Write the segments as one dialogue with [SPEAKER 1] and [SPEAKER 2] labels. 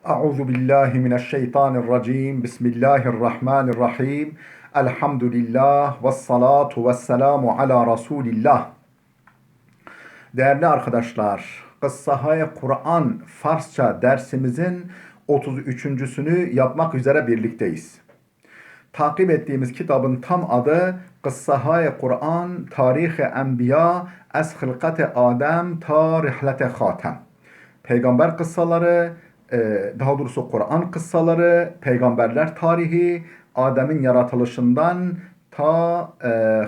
[SPEAKER 1] Euzu billahi mineşşeytanirracim. Bismillahirrahmanirrahim. Elhamdülillah ve salatu ve selamu ala Resulillah. Değerli arkadaşlar, Kıssahayı Kur'an Farsça dersimizin 33.sünü yapmak üzere birlikteyiz. Takip ettiğimiz kitabın tam adı Kıssahayı Kur'an Tarih-i Enbiya Ez Hılkate Adem Ta Rihlete Hatem. Peygamber kıssaları, daha doğrusu Kur'an kıssaları, peygamberler tarihi, Adem'in yaratılışından ta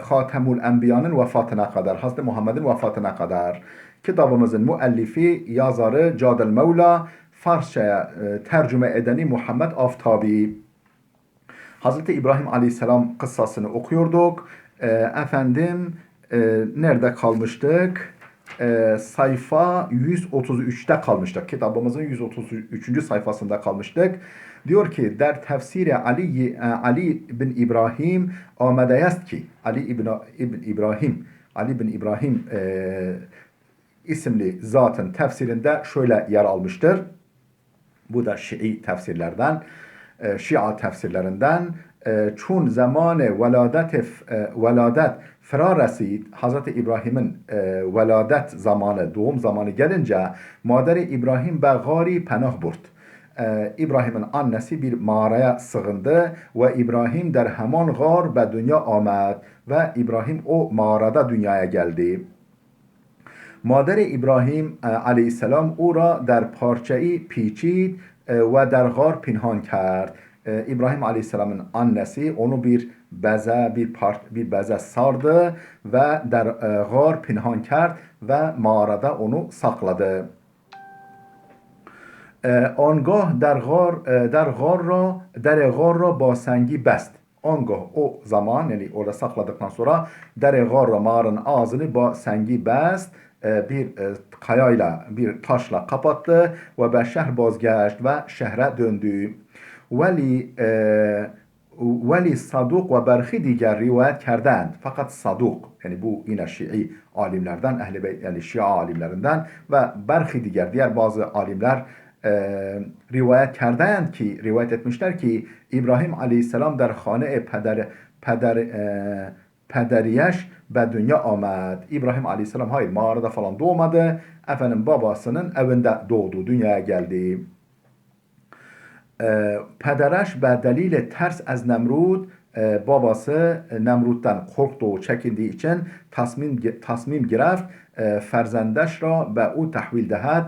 [SPEAKER 1] Hatemul Enbiya'nın vefatına kadar, Hazreti Muhammed'in vefatına kadar. Kitabımızın müellifi, yazarı Cadel Mevla, Farsçaya tercüme edeni Muhammed Aftabi. Hazreti İbrahim Aleyhisselam kıssasını okuyorduk. Nerede kalmıştık? Sayfa 133'te kalmıştık. Kitabımızın 133. sayfasında kalmıştık. Diyor ki der tefsiri Ali bin İbrahim amedeyest ki Ali bin İbrahim isimli zatın tefsirinde şöyle yer almıştır. Bu da Şii tefsirlerden, Şia tefsirlerinden. Çun zamanı veladet feraresid, Hazreti İbrahim'in veladet zamanı, doğum zamanı gelince maderi İbrahim be gari penah burd. İbrahim'in annesi bir mağaraya sığındı ve İbrahim der heman gar be dünya amed ve İbrahim o mağarada dünyaya geldi. Maderi İbrahim aleyhisselam او را در parçayı پیچید ve der gar pinhan کرد. İbrahim Aleyhisselam'ın annesi onu bir beze sardı ve der gar pinhan کرد ve mağarada onu sakladı. آنگاه در غار را با سنگی بست. Angah o zaman yani orada sakladıktan sonra der garra mağaranın ağzını ba sengi best bir kayayla bir taşla kapattı ve be şehr bazgeçt ve şehre döndü. Veli Saduk ve berhi diğer rivayet kerdend. Fakat Saduk yani bu yine Şii alimlerden, Ehl-i Beyt yani Şia alimlerinden ve berhi diğer bazı alimler rivayet kerdend ki rivayet etmişler ki İbrahim Aleyhisselam der hane pederiyeş be dünya amed. İbrahim Aleyhisselam hayır mağarada falan doğmadı. Efendim babasının evinde doğdu, dünyaya geldi. Pedereş be delile ters az Nemrud, babası Nemrut'tan korktuğu, çekindiği için tasmim gireft ferzendeş ra be u tahvil dehed,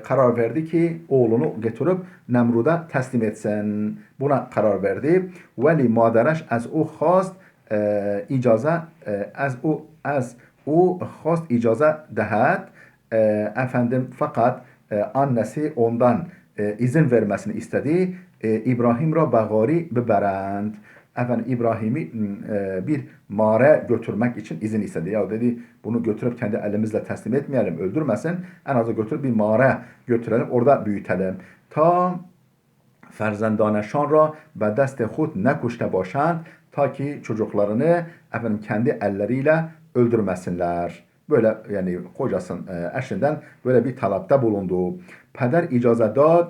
[SPEAKER 1] karar verdi ki oğlunu getirip Nemrud'a teslim etsin. Buna karar verdi. Veli madereş az o khast icaze az o khast icaze dehed. Efendim fakat annesi ondan izin vermesini istedi. İbrahim ra bagari biberend. Efendim İbrahim'i bir mağaraya götürmek için izin istedi. Ya dedi bunu götürüp kendi elimizle teslim etmeyelim, öldürmesin. En azı götürüp bir mağaraya götürelim, orada büyütelim. Ta ferzendanşan ra be dest khud nekuşte başand, ta ki çocuklarını efendim kendi elleriyle öldürmesinler. Böyle yani kocasının eşinden böyle bir talepte bulundu. Peder icazet dad,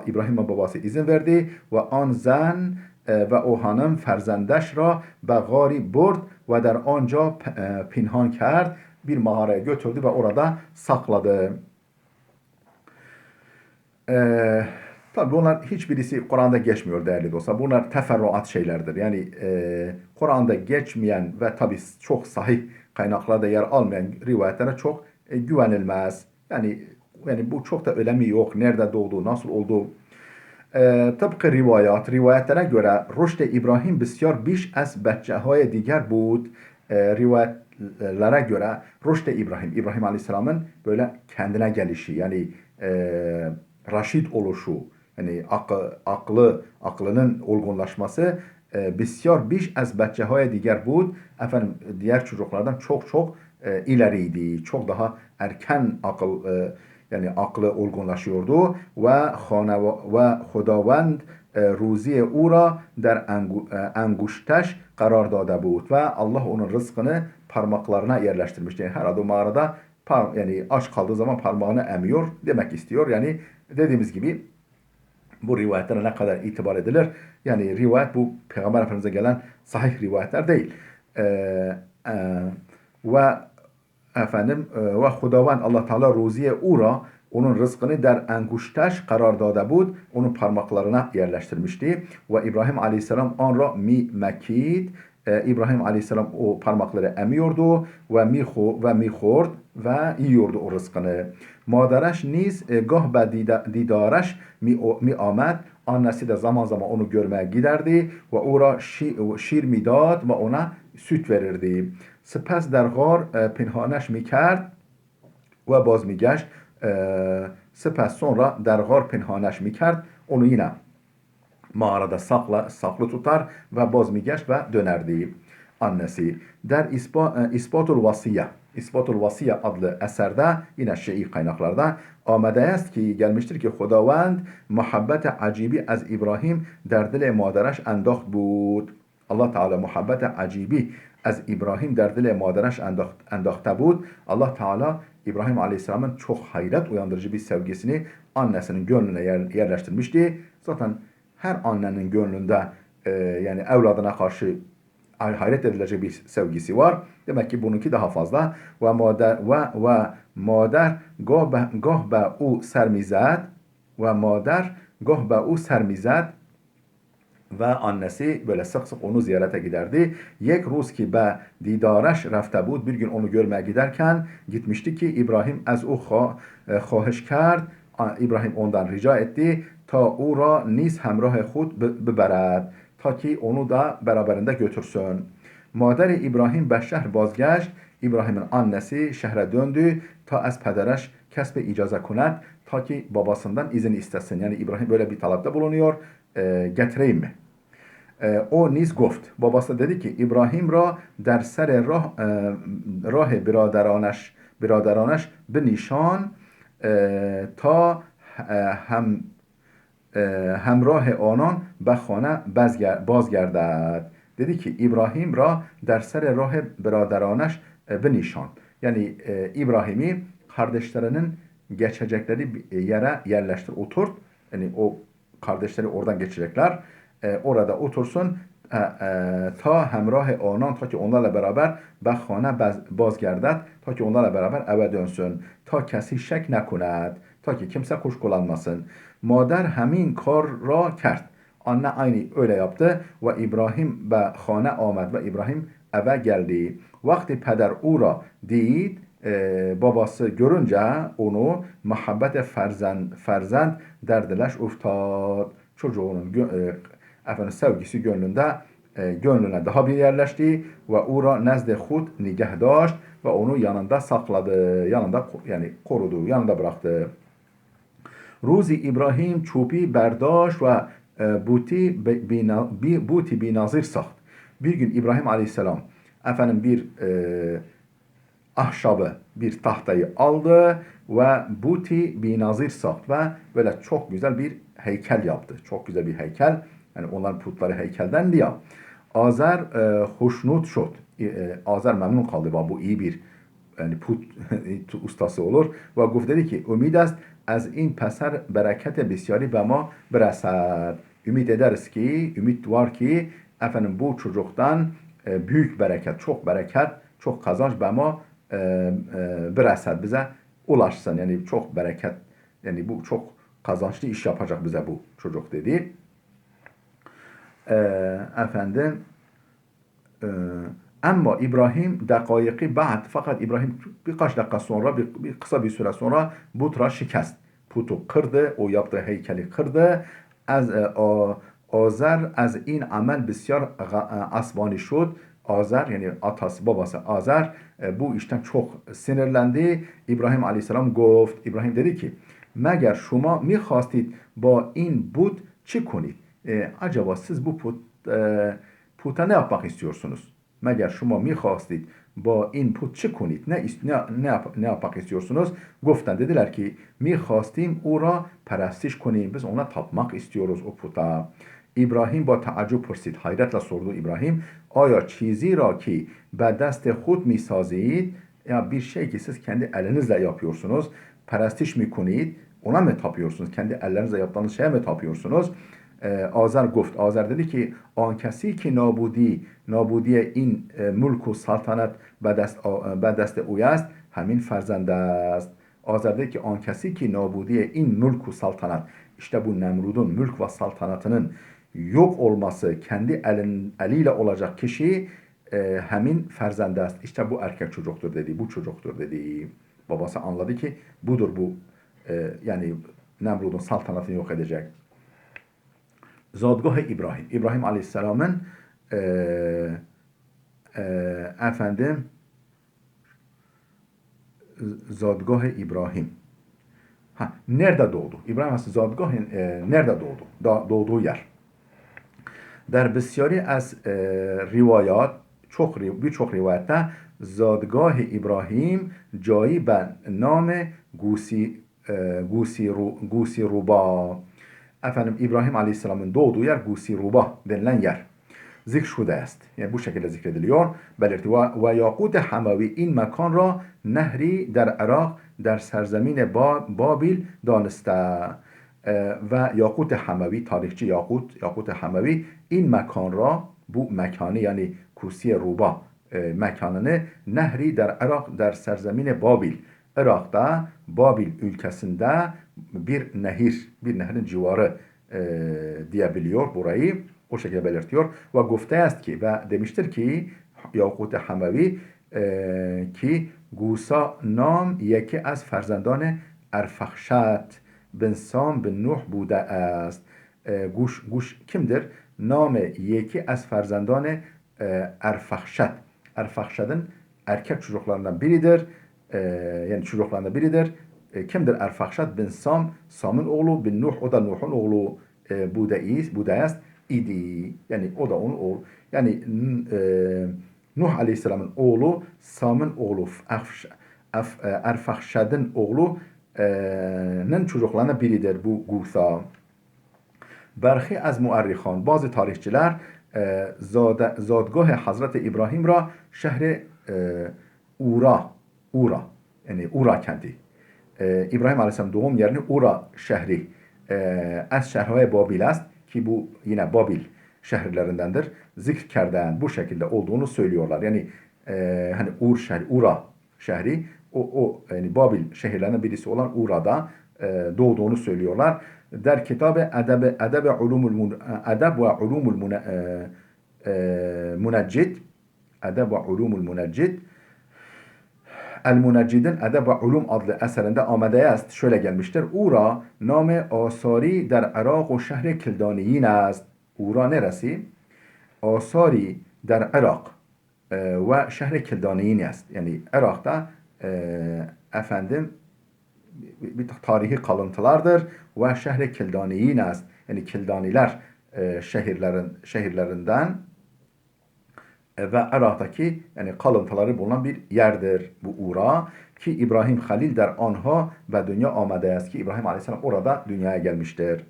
[SPEAKER 1] İbrahim'in babası izin verdi ve an zan ve o hanım ferzendeş ra be gari burd ve der anca pinhan kerd, bir mağaraya götürdü ve orada sakladı. Tabi bunlar hiçbirisi Kur'an'da geçmiyor değerli dostlar. Bunlar teferruat şeylerdir. Yani Kur'an'da geçmeyen ve tabi çok sahih kaynaklarda yer almayan rivayetlere çok güvenilmez. Yani bu çok da önemi yok. Nerede doğduğu, nasıl olduğu. Tıpkı rivayetlere göre Rüşd İbrahim besyar biş az beccehay diğer bud. Rivayetlere göre Rüşd İbrahim Aleyhisselam'ın böyle kendine gelişi yani raşid oluşu yani aklının olgunlaşması besyar biş az beccehay diğer bud. Efendim diğer çocuklardan çok ileriydi. Çok daha erken yani aklı olgunlaşıyordu ve Hudavand ruziye ura der anguşteş karar dade bud ve Allah onun rızkını parmaklarına yerleştirmişti. Yani her adım mağarada yani aç kaldığı zaman parmağını emiyor demek istiyor. Yani dediğimiz gibi bu rivayetlere ne kadar itibar edilir? Yani rivayet bu Peygamber Efendimiz'e gelen sahih rivayetler değil. E, e, ve ve Hudavand Allah Teala ruziye ura onun rızkını der enguştaş karar dade bud. Onun parmaklarına yerleştirmişti. Ve İbrahim Aleyhisselam onra mi mekid. İbrahim Aleyhisselam o parmakları emiyordu ve mihord ve yiyordu o rızkını. Madereş niz gah be didareş mi amet. Annesi de zaman zaman onu görmeye giderdi ve ora şir midad ve ona süt verirdi. سپس در غار پنهانش میکرد و باز میگشت سپس sonra در غار پنهانش میکرد onu yine mağarada saklı tutar ve boz migeç ve dönerdi annesi. Der İspatul Vasiye, İspatul Vasiye adlı eserde yine Şii kaynaklarda amade است ki gelmiştir ki Hudavand muhabbet acibi az İbrahim der dil madereş انداخت بود. Allah Teala muhabbet acibi az İbrahim der dil madereş انداخته بود. Allah Teala İbrahim Aleyhisselam'ın çok hayret uyandırıcı bir sevgisini annesinin gönlüne yerleştirmişti. Zaten her annenin gönlünde yani evladına karşı hayret edilecek bir sevgisi var. Demek ki bununki daha fazla. Ve mader gah be u sermizet ve mader gah be u sermizet ve annesi böyle sık sık onu ziyarete giderdi. Yek ruz ki be didareş rafte bud. Bir gün onu görmeye giderken gitmişti ki İbrahim az o خواهش کرد. İbrahim ondan rica etti. Ta o ra niz hemrah khud beberad. Ta ki onu da beraberinde götürsün. Maderi İbrahim be şehr bazgeçt. İbrahim'in annesi şehre döndü. Ta az pedereş kesbe icaze kunet. Ta ki babasından izin istesin. Yani İbrahim böyle bir talepte bulunuyor. Getireyim mi? O niz گفت. Babası dedi ki İbrahim ra der ser rah برادرانش بنشان تا همراه آنان به خانه بازگردد. Dedi ki İbrahim ra der ser rah برادرانش بنشان. Yani İbrahim'i kardeşlerinin geçecekleri yere yerleştir, oturt. Yani o kardeşleri oradan geçecekler. Orada otursun ta hemrah onan ta ki onlarla beraber به خانه بازگردد ta ki onlarla beraber eve dönsün. Ta kesi şek nekunet. Ta ki kimse kuşkulanmasın. Mader hemin kar ra kert. Anne aynı öyle yaptı ve İbrahim be khane آمد ve İbrahim eve geldi. Vakti peder ura did babası görünce onu muhabbet ferzend derdileş uftad. Çocuğunun sevgisi gönlüne daha bir yerleşti ve ura nezde hud nigeh daşt ve onu yanında sakladı. Yanında yani korudu, yanında bıraktı. Ruzi İbrahim çupi berdaş ve buti binazir saht. Bir gün İbrahim Aleyhisselam bir ahşabı, bir tahtayı aldı ve buti binazir saht ve böyle çok güzel bir heykel yaptı. Çok güzel bir heykel. Yani onların putları heykeldendi ya. Azer hoşnut şot. Azer memnun kaldı. Bu iyi bir yani put ustası olur. Ve guf dedi ki ümid است از این پسر برکت بسیاری به ما برسد. Ümit ederiz ki, ümit var ki bu çocuktan büyük bereket, çok bereket, çok kazanç bema برسد bize ulaşsın. Yani çok bereket, yani bu çok kazançlı iş yapacak bize bu çocuk dedi. Ama İbrahim dakikayı ba'd fakat İbrahim birkaç dakika sonra kısa bir süre sonra butra şikast. Putu kırdı, o yaptığı heykeli kırdı. Azer az in amel besyar asbani şud. Azer yani atası babası Azer bu işten çok sinirlendi. İbrahim Aleyhisselam گفت. İbrahim dedi ki meğer şuma mikhastid ba in bud çi konid? Acaba siz bu puta ne yapmak istiyorsunuz? Meğer şuma mikhastid ba in put çi konid? Ne yapmak istiyorsunuz? Goftan dediler ki mikhastim ora perestiş konid. Biz ona tapmak istiyoruz o puta. İbrahim با تعجب پرسید. hayretle sordu İbrahim. Aya çizi ra ki be dest khud misazid ya bir şey ki siz kendi elinizle yapıyorsunuz. Perestiş mi konid? ona mı tapıyorsunuz? Kendi ellerinizle yaptığınız şeye mi tapıyorsunuz? Azer guft. Azer dedi ki an kesi ki nabudiye in mülk و saltanat به دست اوی است همین فرزند است. Azer dedi ki an kesi ki nabudiye in mülk و saltanat. İşte bu Nemrud'un mülk ve saltanatının yok olması kendi eliyle olacak kişi hemin ferzende است. İşte bu erkek çocuktur dedi. Bu çocuktur dedi. Babası anladı ki budur bu. Yani Nemrud'un saltanatını yok edecek. Zadgah İbrahim. İbrahim Aleyhisselam'ın efendim Zadgah İbrahim. Nerede doğdu? İbrahim Aleyhisselam zadgah nerede doğdu? Doğduğu yer. در بسیاری از روایات birçok rivayette زادگاه İbrahim جایی به نام گوسی روبا. Efendim İbrahim Aleyhisselam'ın doğduğu yer Gusi Ruba denilen yer. Zikr است. Yani bu şekilde zikrediliyor. Belirti ve Yakut Hamavi in mekan ra nehri der Irak der serzemine Babil daniste. Ve Yakut Hamavi tarihçi Yakut Hamavi in mekan ra bu mekanı yani Gusi Ruba mekanını nehri der Irak der serzemine Babil. Irak'ta Babil ülkesinde bir nehrin civarı diyebiliyor burayı. O şekilde belirtiyor. Ve gufte est ki ve demiştir ki Yakut Hamavi ki Gusa nam yeki az ferzandan Erfakhshat bin Sam bin Nuh bude است. Guş kimdir? Nam yeki az ferzandan Erfakhshat. Erfakhshat'ın erkek çocuklarından biridir. Yani çocuklarından biridir. Kimdir Erfakhshat bin Sam? Sam'ın oğlu bin Nuh. O da Nuh'un oğlu Budayast idi. Yani o da onun oğlu. Yani Nuh Aleyhisselam'ın oğlu Sam'ın oğlu Erfakhshat'ın oğlu'nun çocuklarından biridir bu Gusa. Berhi az muarrikhan. Bazı tarihçiler zadgah Hazreti İbrahim ra şehri Ura yani Ura kenti. İbrahim Aleyhisselam doğum yerini Ura şehri az şehri Babil است ki bu yine Babil şehirlerindendir. Zikr kerden bu şekilde olduğunu söylüyorlar. Yani hani Ura şehri o yani Babil şehirlerinden birisi olan Ura'da doğduğunu söylüyorlar. Der kitabı Edeb ve Ulumul Muneccid Edeb ve Ulumul Muneccid El-Muneccid'in Edeb ve Ulum adlı eserinde amedeye است. Şöyle gelmiştir. Ura nam asari der Irak ve şehri Kildaniyin است. Ura neresi? Asari der Irak ve şehri Kildaniyin است. Yani Irak'ta efendim bir tarihi kalıntılardır ve şehri Kildaniyin است. Yani Kildaniler şehirlerinden ve Irak'taki yani kalıntıları bulunan bir yerdir bu Ura ki İbrahim Halil der anha ve dünya amade است ki İbrahim Aleyhisselam orada dünyaya gelmiştir.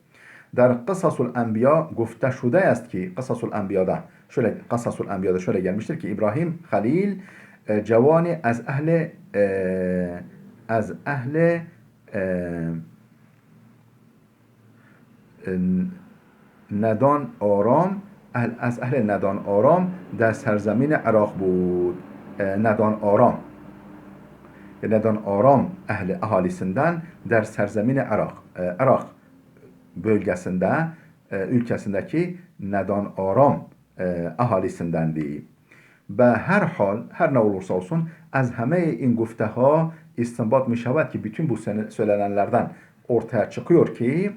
[SPEAKER 1] Der Kısasul Enbiya gufte şude است ki Kısasul Enbiya'da şöyle gelmiştir ki İbrahim Halil cevani az ehli nedan aram از اهل ندان آرام در سرزمین عراق بود. Nedan Aram ahalisinden der serzemine Irak bölgesinde ülkesindeki Nedan Aram ahalisindendi. Ve her ne olursa olsun az همه این گفته ها istinbat mi şevad ki bütün bu söylenenlerden ortaya çıkıyor ki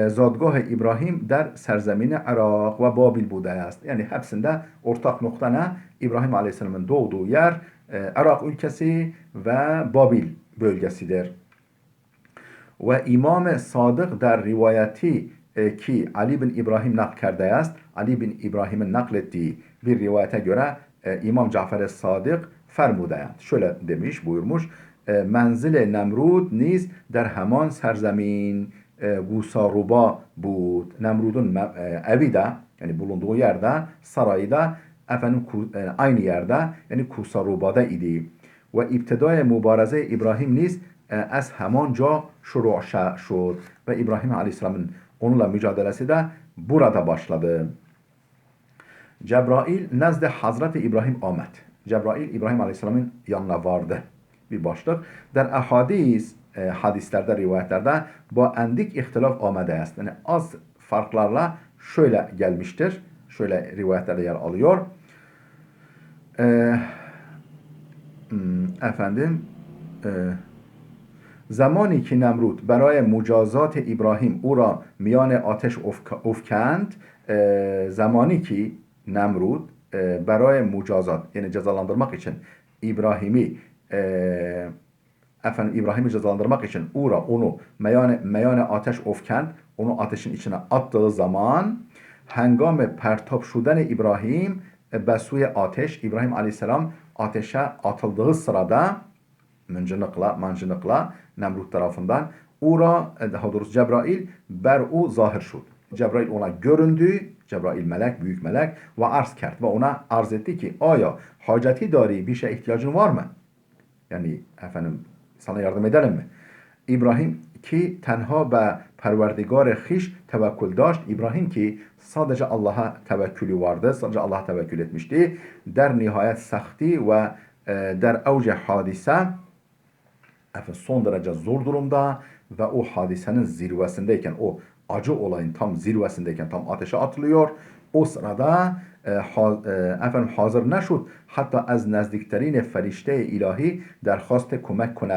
[SPEAKER 1] zadgah İbrahim der serzemine Irak ve Babil bude است. Yani hepsinde ortak nokta ne? İbrahim Aleyhisselam'ın doğduğu yer Irak ülkesi ve Babil bölgesidir. Ve İmam Sadık der rivayeti ki Ali bin İbrahim nakl kerde است. Ali bin İbrahim'in naklettiği bir rivayete göre İmam Cafer Sadık fermude. Şöyle buyurmuş. Menzil Nemrud niz der heman serzemin Gusaruba bud. Nemrud'un evi de yani bulunduğu yerde sarayı da efendim aynı yerde yani Kusaruba'da idi. Ve ibtidai mübareze İbrahim niz از همانجا şuru'a şud ve İbrahim Aleyhisselam'ın onunla mücadelesi de burada başladı. Cebrail nezde Hazreti İbrahim Ahmet. Cebrail İbrahim Aleyhisselam'ın yanına vardı. Bir başlık. Der ahadis, hadislerde, rivayetlerde bu endik ihtilaf amede است. Yani az farklarla şöyle gelmiştir. Şöyle rivayetlerde yer alıyor. Efendim زمانی که نمرود برای مجازات ابراهیم او را میان آتش افکند زمانی که نمرود برای مجازات yani cezalandırmak için İbrahim'i cezalandırmak için onu meyane ateş ofkend onu ateşin içine attığı zaman hengame pertap şuden İbrahim besuye ateş İbrahim Aleyhisselam ateşe atıldığı sırada mancınıkla Nemrut tarafından daha doğrusu Cebrail ber'u zahir şud. Cebrail ona göründü. Cebrail melek, büyük melek ve arz kert ve ona arz etti ki aya haceti dari bir şeye ihtiyacın var mı? Yani efendim sana yardım edelim mi? İbrahim ki tenha be perverdigar hiç tevekkül daşt. İbrahim ki sadece Allah'a tevekkülü vardı. Sadece Allah'a tevekkül etmişti. Der nihayet sakti ve der evce hadise son derece zor durumda ve o hadisenin zirvesindeyken, o acı olayın tam zirvesindeyken, tam ateşe atılıyor. O sırada hazır neşud hatta az nezdikterine ferişte ilahi derhast kömek kund.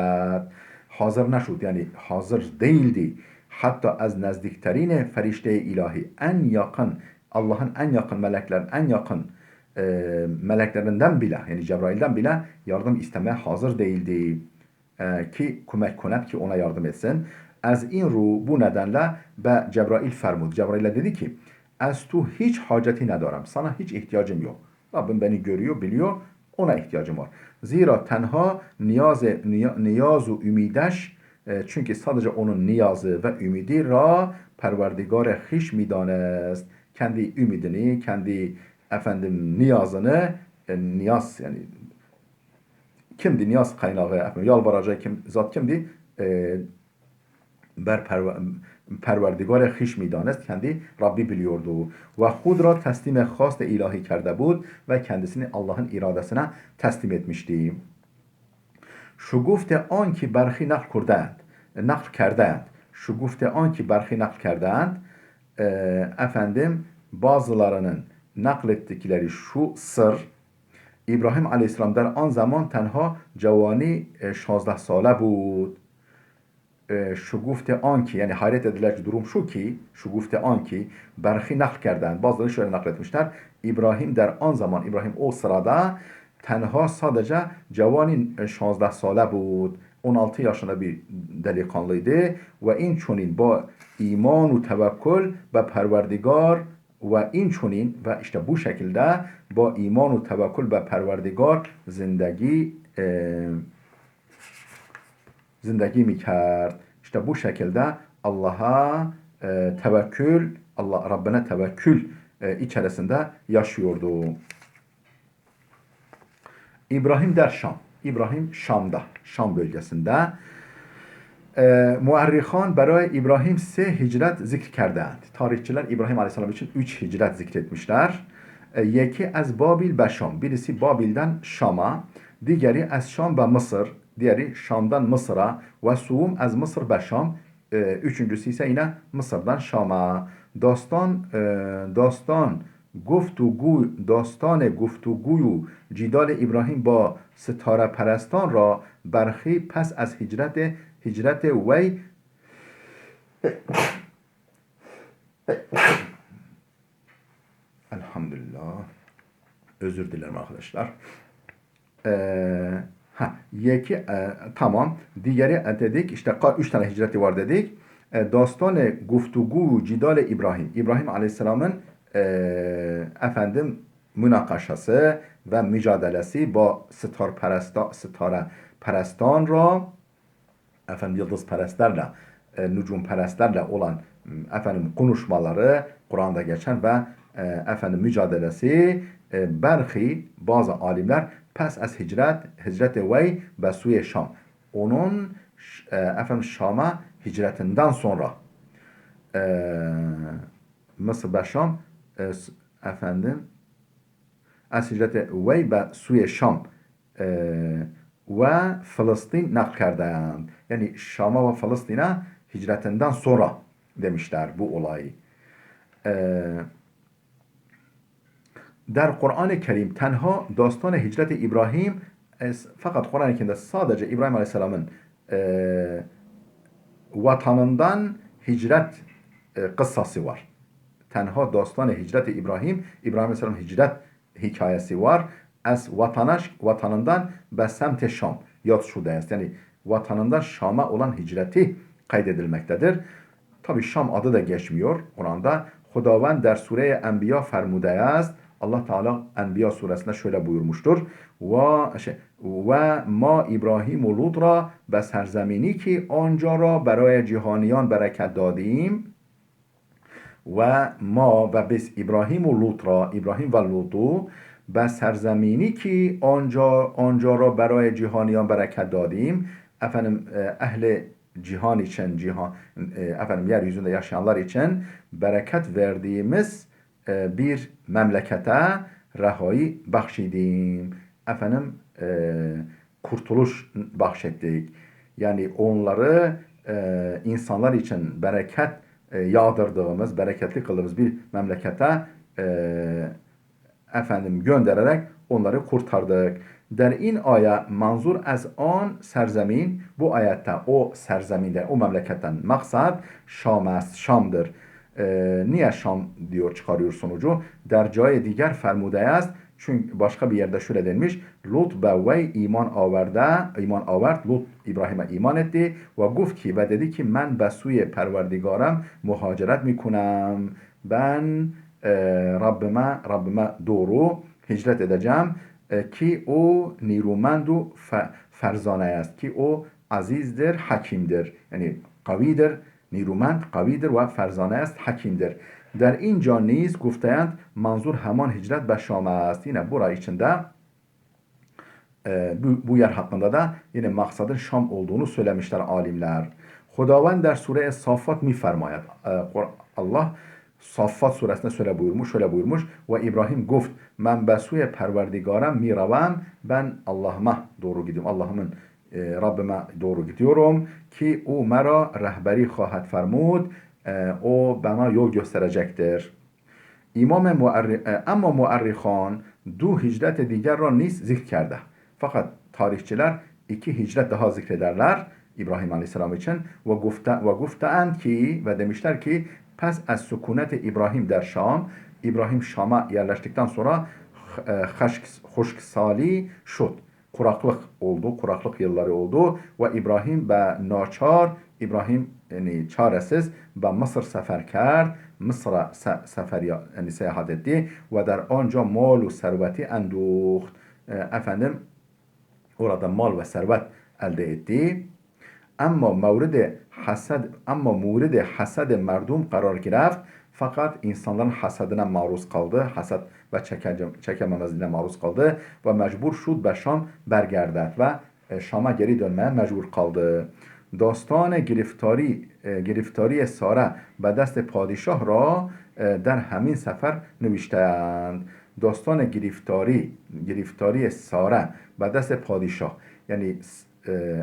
[SPEAKER 1] Hazır neşud yani hazır değildi. Hatta az nezdikterine ferişte ilahi en yakın Allah'ın en yakın meleklerin en yakın meleklerinden bile yani Cebrail'den bile yardım istemeye hazır değildi. Ki kömek kund ki ona yardım etsin. Az in bu nedenle be Cebrail fermud. Cebrail'e dedi ki az tu hiç haceti nedarım. Sana hiç ihtiyacım yok. Rabbim beni görüyor, biliyor. Ona ihtiyacım var. Zira tenha niyazu ümideş çünkü sadece onun niyazı ve ümidi ra perverdigar hiç midanest. Kendi ümidini, kendi niyazını niyaz yani kimdi niyaz kaynağı yalvaracağı zat kimdi? Perverdigar hiç midanest kendi Rabbi biliyordu ve hud ra teslim hast ilahi کرده بود ve kendisini Allah'ın iradesine teslim etmişti. Şugufte an ki berhi nakl kerdend. Şugufte an ki berhi nakl kerdend. Bazılarının naklettikleri şu sır İbrahim Aleyhisselam der an zaman tenha cevani 16 sale بود. Şugufte an ki yani hayret edilecek durum şu ki şugufte an ki berhi nakl kerdend. Bazıları şöyle nakletmişler. İbrahim der an zaman İbrahim o sırada tenha sadece cevani 16 sale بود. 16 yaşında bir delikanlıydı ve in çonin ba iman ve tevekkül ve perverdigar ve in çonin ve işte bu şekilde ba iman ve tevekkül ve perverdigar zindagi mi کرد. İşte bu şekilde Allah'a tevekkül, Allah Rabbine tevekkül içerisinde yaşıyordu. İbrahim der Şam. İbrahim Şam'da, Şam bölgesinde. Muarrihan برای İbrahim 3 hicret zikr kerdند. Tarihçiler İbrahim Aleyhisselam için 3 hicret zikretmişler. Yeki az Babil be Şam. Birisi Babil'den Şam'a, diğeri az Şam be Mısır, diğeri Şam'dan Mısır'a ve Suum az Mısır be Şam. Üçüncüsü ise yine Mısır'dan Şam'a. داستان گفتگوی جدال ابراهیم با ستاره پرستان را برخی پس از هجرت وی elhamdülillah özür dilerim arkadaşlar. Tamam. Diğeri dedik işte 3 tane hicreti var dedik. Dastan guftugu cidal İbrahim. İbrahim Aleyhisselam'ın münakaşası ve mücadelesi با ستاره پرستان را yıldız perestlerle nücum perestlerle olan konuşmaları Kur'an'da geçen ve mücadelesi belki bazı alimler pes az hicreti vey be suye Şam. Onun efendim Şam'a hicretinden sonra Mısır ve Şam efendim از هجرت وی به سوی شام و فلسطین نقل کردند. Yani Şam'a ve Filistin'e hicretinden sonra demişler bu olayı. در Kur'an-ı Kerim tenha dastan hicret-i İbrahim fakat Kur'an-ı Kerim'de sadece İbrahim Aleyhisselam'ın vatanından hicret kıssası var. Tenha dastan hicret-i İbrahim, İbrahim Aleyhisselam'ın hicret hikayesi var. Ez vatanından ve semt Şam yad şude است. Yani vatanından Şam'a olan hicreti kaydedilmektedir. Tabi Şam adı da geçmiyor Kur'an'da. Hudavand der Sure-i Enbiya fermude است. Allah Teala Enbiya suresinde şöyle buyurmuştur. Ve ma İbrahim و لوط را به سرزمینی که آنجا را برای جهانیان برکت دادیم و ما و biz İbrahim و لوط را İbrahim ve Lut'u به سرزمینی که آنجا را برای جهانیان برکت دادیم efendim ehli cihan için efendim yeryüzünde yaşayanlar için bereket verdiğimiz bir memlekete rehayı bahşedim. Efendim kurtuluş bahşettik. Yani onları insanlar için bereket yağdırdığımız, bereketli kıldığımız bir memlekete efendim göndererek onları kurtardık. Der in aya manzur az an serzemin, bu ayette o serzeminde, o memleketten maksat Şam است, Şam'dır. Niye Şam diyor çıkarıyor sonucu? Der cay diğer fermude است. Çünkü başka bir yerde şöyle denmiş. Lut be ve iman avert. Lut İbrahim'e iman etti. Ve guf ki ve dedi ki men be suye perverdigarım muhaceret mikunam. Ben Rabbime doğru hicret edeceğim ki o nirumendu ferzane است. Ki o azizdir, hakimdir. Yani kavidir, نیرومند قویدر و فرزانه است حکیمdir. در اینجا نیز گفتند manzur hemen hicret ve Şam'a است. Yine burayı içinde bu yer hakkında da yine maksadın Şam olduğunu söylemişler alimler. Hudavand der Sure-i Saffat mifermayet. Allah Saffat suresinde şöyle buyurmuş ve İbrahim guft men besuye perverdigarem miravem ben Allah'ıma doğru gidiyorum. Allah'ımın Rabbime doğru gidiyorum ki o mera rehberi خواهد فرمود o bana yol gösterecektir. Ama muarrikhan du hicret diğer را نیز zikr کرده. Fakat tarihçiler iki hicret daha zikrederler İbrahim Aleyhisselam için ve guftand ki ve demişler ki pes az sükunet İbrahim der Şam, İbrahim Şam'a yerleştikten sonra hoşksali şut. Kuraklık oldu, kuraklık yılları oldu ve İbrahim ve naçar, İbrahim yani çaresiz ve Mısır sefer kerd, Mısır'a sefer yani seyahat etti ve der onca mal ve serveti enduht. Efendim orada mal ve servet elde etti. Ama muride hased merdum karar girift. Fakat insanların hasadına maruz kaldı. Hasad ve çekememezliğine maruz kaldı. Ve mecbur şud be Şam bergerdet. Ve Şam'a geri dönmeye mecbur kaldı. داستان گرفتاری ساره به دست پادشاه را در همین سفر نوشته‌اند. داستان گرفتاری ساره به دست padişah yani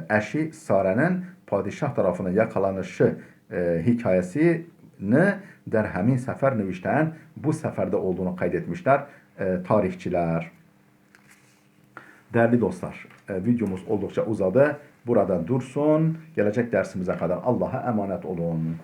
[SPEAKER 1] eşi Sare'nin padişah tarafından yakalanışı hikayesini der hemin sefer növişten bu seferde olduğunu kaydetmişler tarihçiler. Değerli dostlar, videomuz oldukça uzadı. Burada dursun. Gelecek dersimize kadar Allah'a emanet olun.